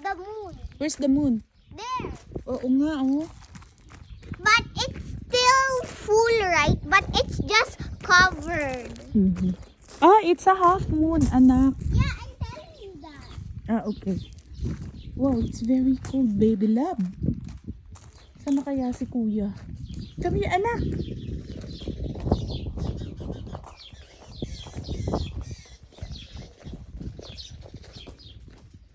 the moon. Where's the moon? There. Oo nga, oh. But it's still full, right? But it's just covered. Ah, it's a half moon, anak. Yeah, I'm telling you that. Ah, okay. Wow, it's very cold, baby love. Saan na kaya si kuya? Come here, anak.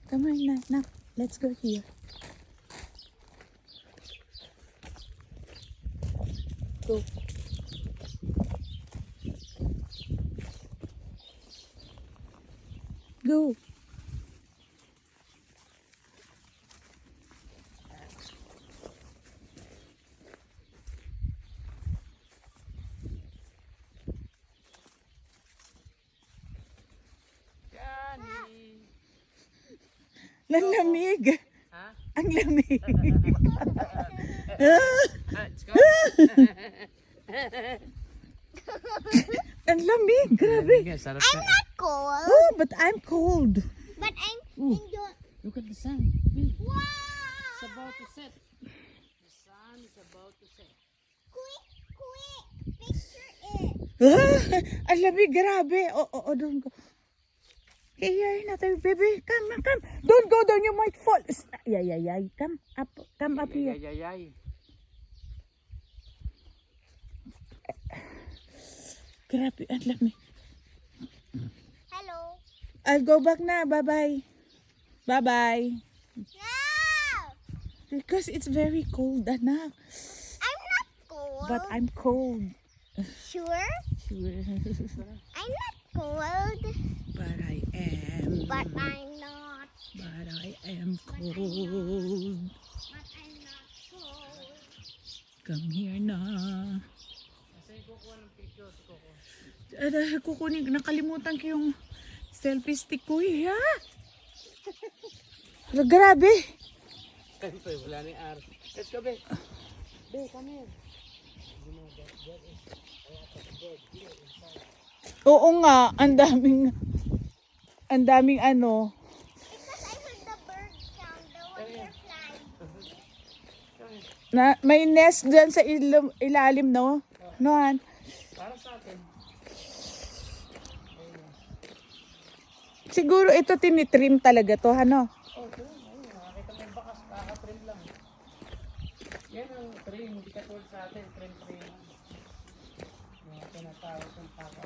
Come on, anak. Let's go here. Go. Go. Ang lamig. Ha? Ang lamig. Let's go. Ang lamig. Grabe. Sarap I'm not cold. Oh, but I'm cold. But I'm Ooh. enjoying. Look at the sun. It's Wow! about to set. The sun is about to set. Quick, quick! Picture it. Ah, ang lamig. Grabe. Oo, doon go. Here, natin, baby. Come. Don't go down. You might fall. Ay. Come up here. Ay. Grabe, ang lamig. Hello. I'll go back na. Bye-bye. Bye-bye. No! Because it's very cold, anak. I'm not cold. But I'm cold. Sure? Sure. I'm not cold. But I am. But I'm not. But I am cold. But I'm not cold. Come here na. Kasi kukuha ng picture si Coco. Kukunin, nakalimutan ko yung selfie stick ko. Ha? Grabe. Siyempre, wala ni R. Let's go, babe. Babe, come here. Oo nga, ang daming ano. Because I heard the bird sound, the one they're flying. Na, may nest dyan sa ilalim, no? Noan? Para sa atin. Siguro ito tinitrim talaga to, ano? Oh, ito. Ayun, nakakita mo yung bakas. Kaka-trim lang. Yan ang trim. Hindi ka tulad sa atin. Trim. Mga tinatawag ng paka.